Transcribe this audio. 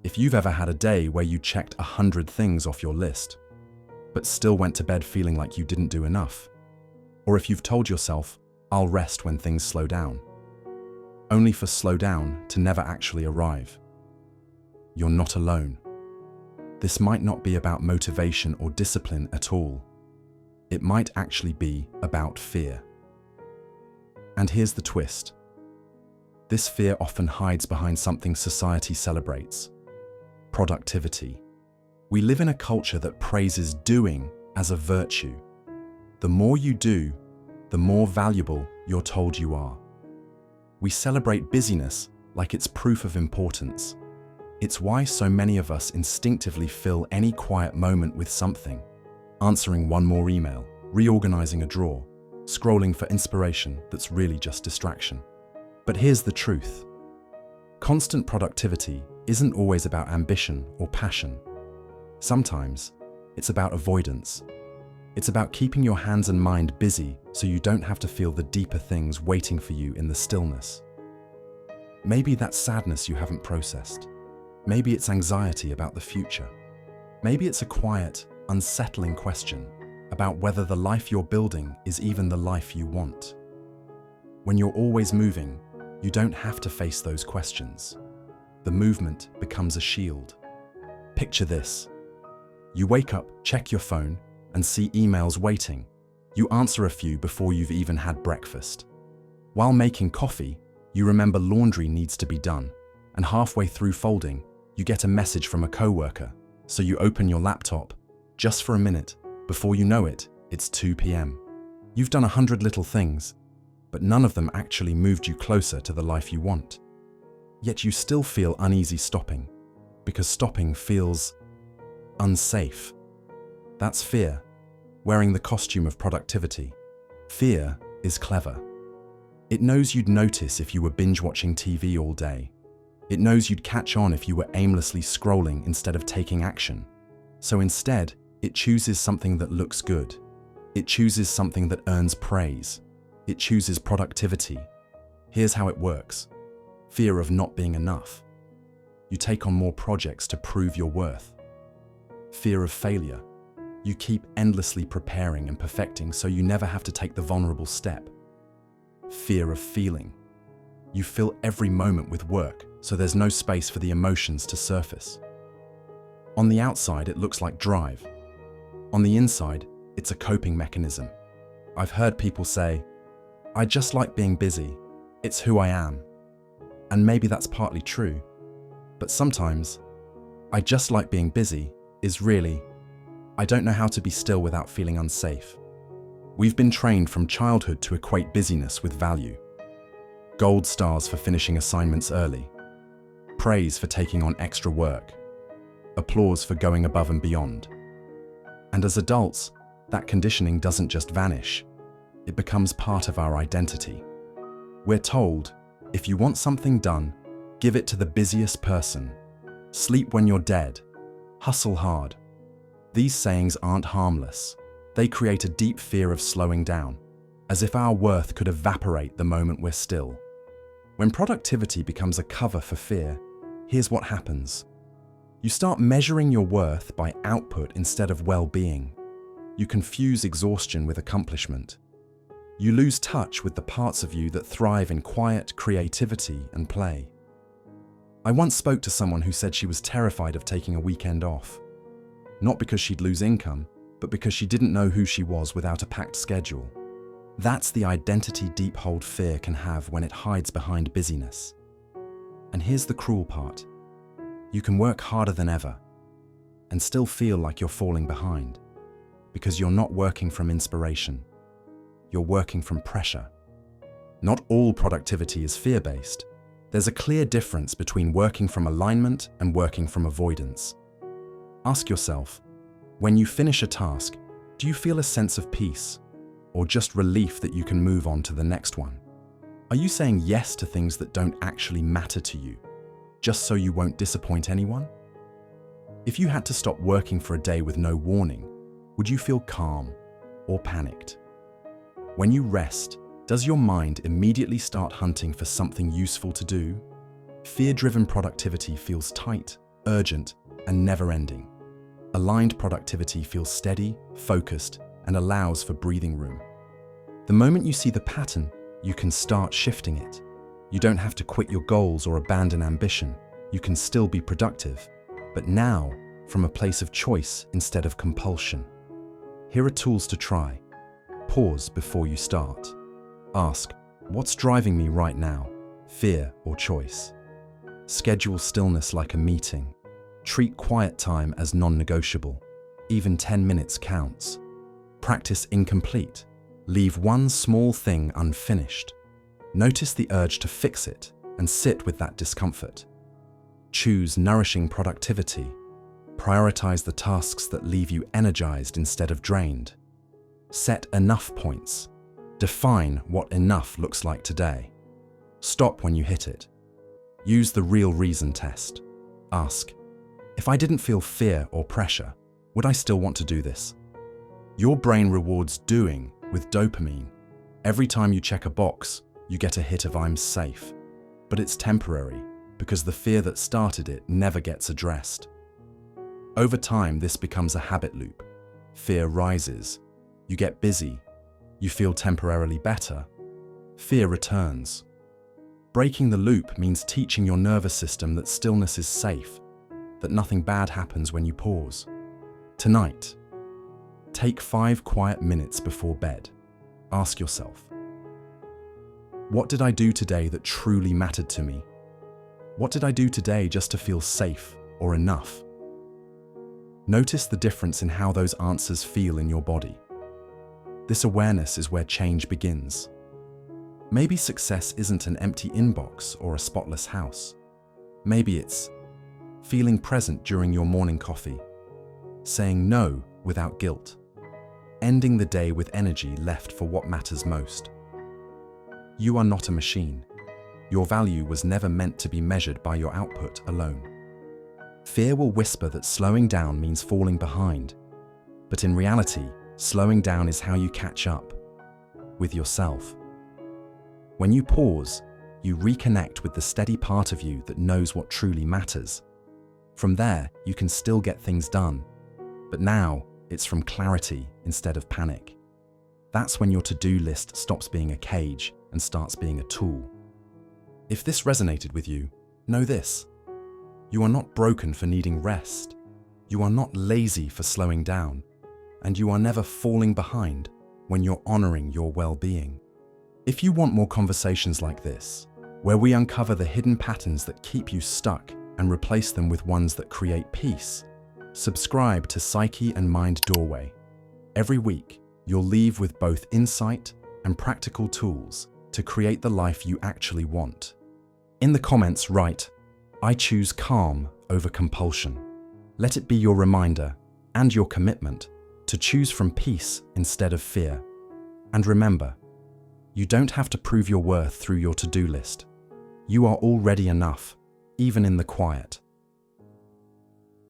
If you've ever had a day where you checked 100 things off your list, but still went to bed feeling like you didn't do enough, or if you've told yourself, I'll rest when things slow down, only for slow down to never actually arrive, you're not alone. This might not be about motivation or discipline at all. It might actually be about fear. And here's the twist. This fear often hides behind something society celebrates: productivity. We live in a culture that praises doing as a virtue. The more you do, the more valuable you're told you are. We celebrate busyness like it's proof of importance. It's why so many of us instinctively fill any quiet moment with something: answering one more email, reorganizing a drawer, scrolling for inspiration that's really just distraction. But here's the truth. Constant productivity isn't always about ambition or passion. Sometimes it's about avoidance. It's about keeping your hands and mind busy so you don't have to feel the deeper things waiting for you in the stillness. Maybe that's sadness you haven't processed. Maybe it's anxiety about the future. Maybe it's a quiet, unsettling question about whether the life you're building is even the life you want. When you're always moving, you don't have to face those questions. The movement becomes a shield. Picture this. You wake up, check your phone, and see emails waiting. You answer a few before you've even had breakfast. While making coffee, you remember laundry needs to be done, and halfway through folding, you get a message from a coworker, so you open your laptop, just for a minute. Before you know it, it's 2 p.m. You've done 100 little things, but none of them actually moved you closer to the life you want. Yet you still feel uneasy stopping, because stopping feels unsafe. That's fear, wearing the costume of productivity. Fear is clever. It knows you'd notice if you were binge-watching TV all day. It knows you'd catch on if you were aimlessly scrolling instead of taking action. So instead, it chooses something that looks good. It chooses something that earns praise. It chooses productivity. Here's how it works. Fear of not being enough. You take on more projects to prove your worth. Fear of failure. You keep endlessly preparing and perfecting so you never have to take the vulnerable step. Fear of feeling. You fill every moment with work, so there's no space for the emotions to surface. On the outside, it looks like drive. On the inside, it's a coping mechanism. I've heard people say, I just like being busy. It's who I am. And maybe that's partly true. But sometimes, I just like being busy is really, I don't know how to be still without feeling unsafe. We've been trained from childhood to equate busyness with value. Gold stars for finishing assignments early. Praise for taking on extra work. Applause for going above and beyond. And as adults, that conditioning doesn't just vanish. It becomes part of our identity. We're told, if you want something done, give it to the busiest person. Sleep when you're dead. Hustle hard. These sayings aren't harmless. They create a deep fear of slowing down, as if our worth could evaporate the moment we're still. When productivity becomes a cover for fear, here's what happens. You start measuring your worth by output instead of well-being. You confuse exhaustion with accomplishment. You lose touch with the parts of you that thrive in quiet creativity and play. I once spoke to someone who said she was terrified of taking a weekend off. Not because she'd lose income, but because she didn't know who she was without a packed schedule. That's the identity deep-hold fear can have when it hides behind busyness. And here's the cruel part. You can work harder than ever and still feel like you're falling behind because you're not working from inspiration. You're working from pressure. Not all productivity is fear-based. There's a clear difference between working from alignment and working from avoidance. Ask yourself, when you finish a task, do you feel a sense of peace or just relief that you can move on to the next one? Are you saying yes to things that don't actually matter to you, just so you won't disappoint anyone? If you had to stop working for a day with no warning, would you feel calm or panicked? When you rest, does your mind immediately start hunting for something useful to do? Fear-driven productivity feels tight, urgent, and never-ending. Aligned productivity feels steady, focused, and allows for breathing room. The moment you see the pattern, you can start shifting it. You don't have to quit your goals or abandon ambition. You can still be productive, but now from a place of choice instead of compulsion. Here are tools to try. Pause before you start. Ask, what's driving me right now? Fear or choice? Schedule stillness like a meeting. Treat quiet time as non-negotiable. Even 10 minutes counts. Practice incomplete. Leave one small thing unfinished. Notice the urge to fix it and sit with that discomfort. Choose nourishing productivity. Prioritize the tasks that leave you energized instead of drained. Set enough points. Define what enough looks like today. Stop when you hit it. Use the real reason test. Ask, if I didn't feel fear or pressure, would I still want to do this? Your brain rewards doing with dopamine. Every time you check a box, you get a hit of I'm safe. But it's temporary, because the fear that started it never gets addressed. Over time, this becomes a habit loop. Fear rises. You get busy. You feel temporarily better. Fear returns. Breaking the loop means teaching your nervous system that stillness is safe, that nothing bad happens when you pause. Tonight, take 5 quiet minutes before bed. Ask yourself, what did I do today that truly mattered to me? What did I do today just to feel safe or enough? Notice the difference in how those answers feel in your body. This awareness is where change begins. Maybe success isn't an empty inbox or a spotless house. Maybe it's feeling present during your morning coffee, saying no without guilt, ending the day with energy left for what matters most. You are not a machine. Your value was never meant to be measured by your output alone. Fear will whisper that slowing down means falling behind, but in reality, slowing down is how you catch up with yourself. When you pause, you reconnect with the steady part of you that knows what truly matters. From there, you can still get things done, but now it's from clarity instead of panic. That's when your to-do list stops being a cage and starts being a tool. If this resonated with you, know this: you are not broken for needing rest. You are not lazy for slowing down, and you are never falling behind when you're honoring your well-being. If you want more conversations like this, where we uncover the hidden patterns that keep you stuck and replace them with ones that create peace, subscribe to Psyche and Mind Doorway. Every week, you'll leave with both insight and practical tools to create the life you actually want. In the comments, write, I choose calm over compulsion. Let it be your reminder and your commitment to choose from peace instead of fear. And remember, you don't have to prove your worth through your to-do list. You are already enough, even in the quiet.